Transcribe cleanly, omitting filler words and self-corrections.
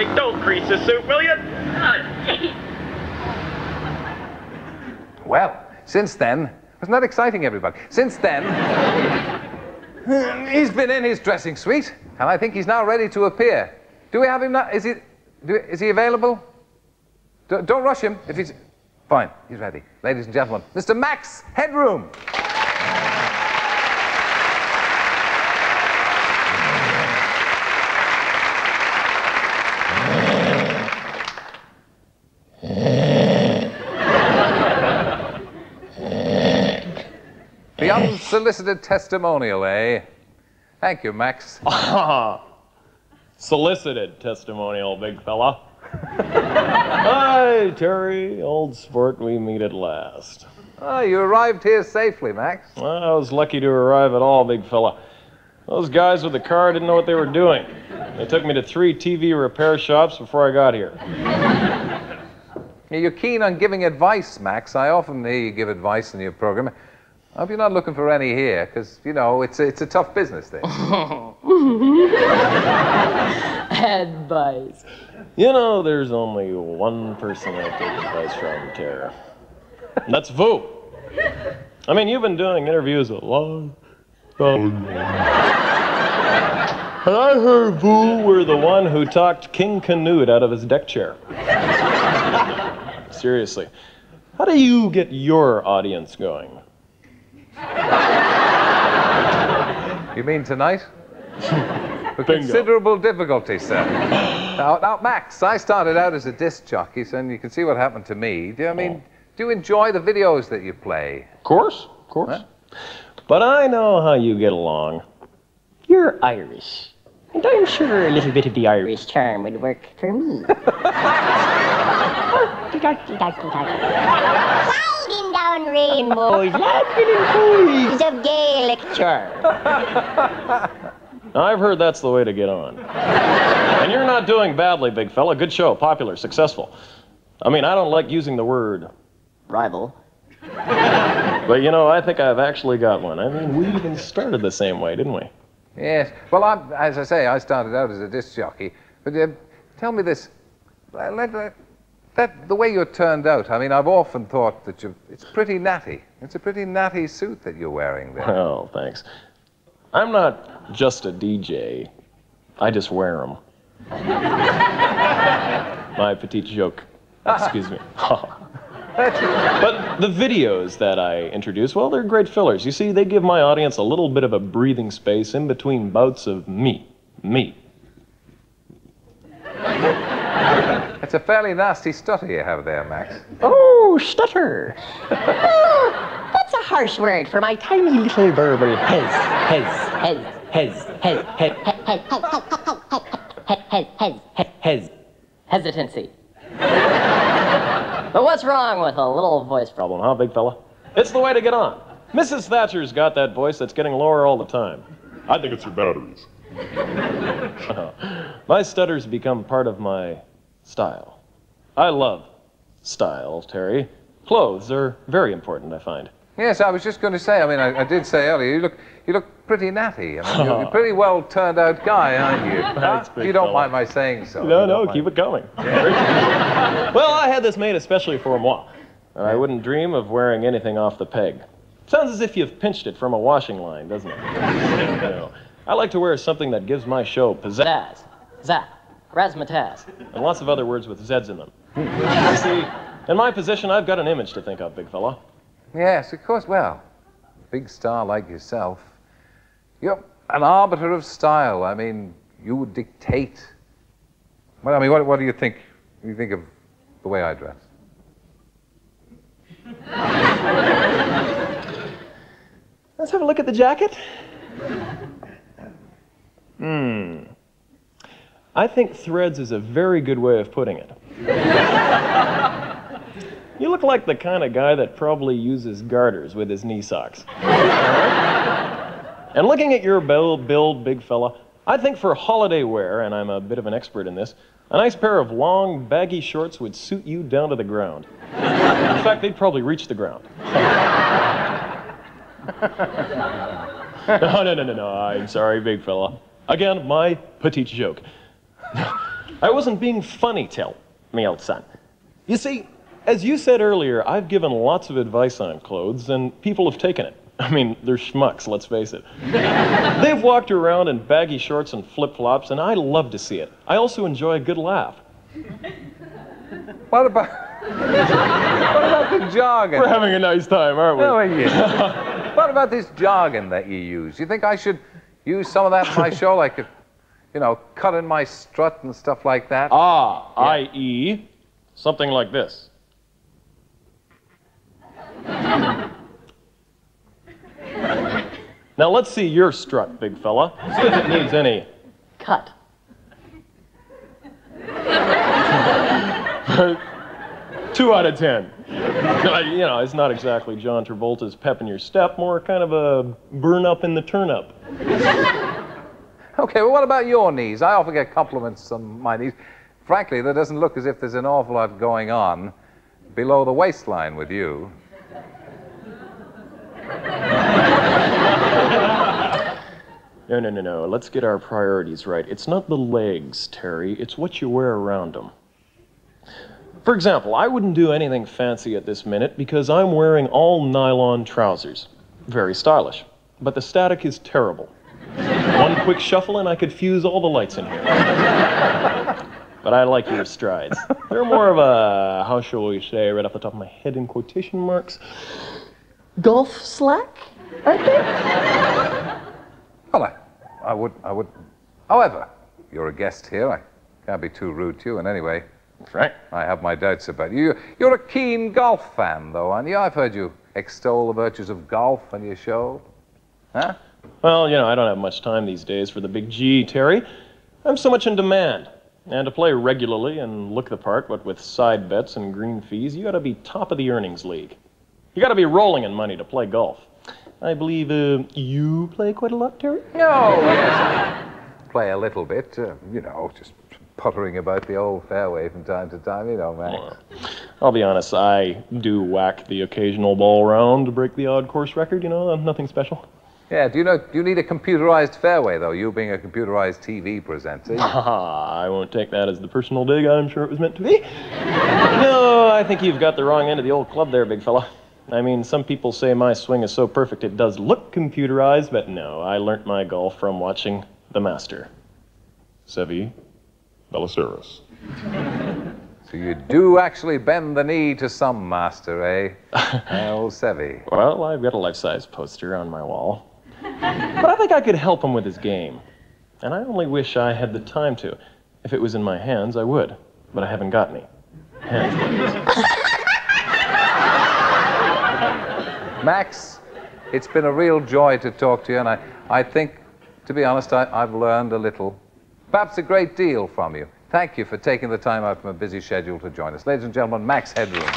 sake, don't grease the suit, will you? Well, since then, wasn't that exciting, everybody? Since then, he's been in his dressing suite, and I think he's now ready to appear. Do we have him now? Is he available? Don't rush him. If he's fine, he's ready. Ladies and gentlemen, Mr. Max Headroom. The unsolicited testimonial, eh? Thank you, Max. Solicited testimonial, big fella. Hi, Terry, old sport, we meet at last. Oh, you arrived here safely, Max. Well, I was lucky to arrive at all, big fella. Those guys with the car didn't know what they were doing. They took me to 3 TV repair shops before I got here. You're keen on giving advice, Max. I often hear you give advice in your program. I hope you're not looking for any here, because, you know, it's a tough business, this. Advice. You know, there's only one person I take advice from, Tara. And that's Vu. I mean, you've been doing interviews a long time. And I heard Vu were the one who talked King Canute out of his deck chair. Seriously. How do you get your audience going? You mean tonight? With considerable difficulty, sir. Now, Max, I started out as a disc jockey, so you can see what happened to me. Do you enjoy the videos that you play? Of course. Huh? But I know how you get along. You're Irish. And I'm sure a little bit of the Irish charm would work for me. Sliding down rainbows, laughing in pools of Gaelic charm. I've heard that's the way to get on. And you're not doing badly, big fella. Good show, popular, successful. I mean, I don't like using the word rival. But, you know, I think I've actually got one. I mean, we even started the same way, didn't we? Yes. Well, as I say, I started out as a disc jockey. But tell me this. The way you're turned out, I mean, I've often thought that it's pretty natty. It's a pretty natty suit that you're wearing there. Oh, thanks. I'm not just a DJ. I just wear them. My petite joke. Excuse me. But the videos that I introduce, well, they're great fillers. You see, they give my audience a little bit of a breathing space in between bouts of me. It's a fairly nasty stutter you have there, Max. Oh, stutter. That's a harsh word for my tiny little verbal hesitancy. But what's wrong with a little voice problem, huh, big fella? It's the way to get on. Mrs. Thatcher's got that voice that's getting lower all the time. I think it's your batteries. My stutter's become part of my style. I love style, Terry. Clothes are very important, I find. Yes, I was just going to say, I mean, I did say earlier, you look pretty natty. I mean, you're a pretty well-turned-out guy, aren't you? Thanks, big you don't fella. mind my saying so. No, keep it coming. Well, I had this made especially for moi, and I wouldn't dream of wearing anything off the peg. Sounds as if you've pinched it from a washing line, doesn't it? You know, I like to wear something that gives my show pizzazz, zap, razzmatazz, and lots of other words with Z's in them. You see, in my position, I've got an image to think of, big fella. Yes, of course. Well, a big star like yourself, you're an arbiter of style. I mean, you would dictate. Well, I mean, what do you think? What do you think of the way I dress? Let's have a look at the jacket. I think threads is a very good way of putting it. You look like the kind of guy that probably uses garters with his knee socks. And looking at your build, big fella, I think for holiday wear, and I'm a bit of an expert in this, a nice pair of long, baggy shorts would suit you down to the ground. In fact, they'd probably reach the ground. No, I'm sorry, big fella. Again, my petite joke. I wasn't being funny, tell me, old son. You see, as you said earlier, I've given lots of advice on clothes, and people have taken it. I mean, they're schmucks, let's face it. They've walked around in baggy shorts and flip-flops, and I love to see it. I also enjoy a good laugh. What about the jargon? We're having a nice time, aren't we? Oh, yeah. What about this jargon that you use? You think I should use some of that in my show, like, you know, cut in my strut and stuff like that? Ah, yeah. i.e., something like this. Now let's see your strut, big fella. See if it needs any Cut. 2 out of 10. You know, it's not exactly John Travolta's pep in your step, more kind of a burn up in the turn up. Okay, well, what about your knees? I often get compliments on my knees. Frankly, there doesn't look as if there's an awful lot going on below the waistline with you. No. Let's get our priorities right. It's not the legs, Terry. It's what you wear around them. For example, I wouldn't do anything fancy at this minute because I'm wearing all nylon trousers. Very stylish. But the static is terrible. One quick shuffle and I could fuse all the lights in here. But I like your strides. They're more of a, how shall we say, right off the top of my head in quotation marks, Golf slack, aren't they? Well, I would. However, you're a guest here. I can't be too rude to you. And anyway, right. I have my doubts about you. You're a keen golf fan, though, aren't you? I've heard you extol the virtues of golf on your show. Huh? Well, you know, I don't have much time these days for the big G, Terry. I'm so much in demand. And to play regularly and look the part, but with side bets and green fees, you gotta be top of the earnings league. You gotta be rolling in money to play golf. I believe you play quite a lot, Terry? No, yes. Play a little bit, you know, just puttering about the old fairway from time to time, you know, Max. Well, I'll be honest, I do whack the occasional ball round to break the odd course record, you know, nothing special. Yeah, do you need a computerized fairway, though, you being a computerized TV presenter? I won't take that as the personal dig I'm sure it was meant to be. No, I think you've got the wrong end of the old club there, big fella. I mean, some people say my swing is so perfect it does look computerized, but no, I learnt my golf from watching the master, Seve Ballesteros. So you do actually bend the knee to some master, eh? Old Seve. Well, I've got a life-size poster on my wall. But I think I could help him with his game. And I only wish I had the time to. If it was in my hands, I would. But I haven't got any. Hands like this. Max, it's been a real joy to talk to you, and I think, to be honest, I've learned a little, perhaps a great deal from you. Thank you for taking the time out from a busy schedule to join us. Ladies and gentlemen, Max Headroom.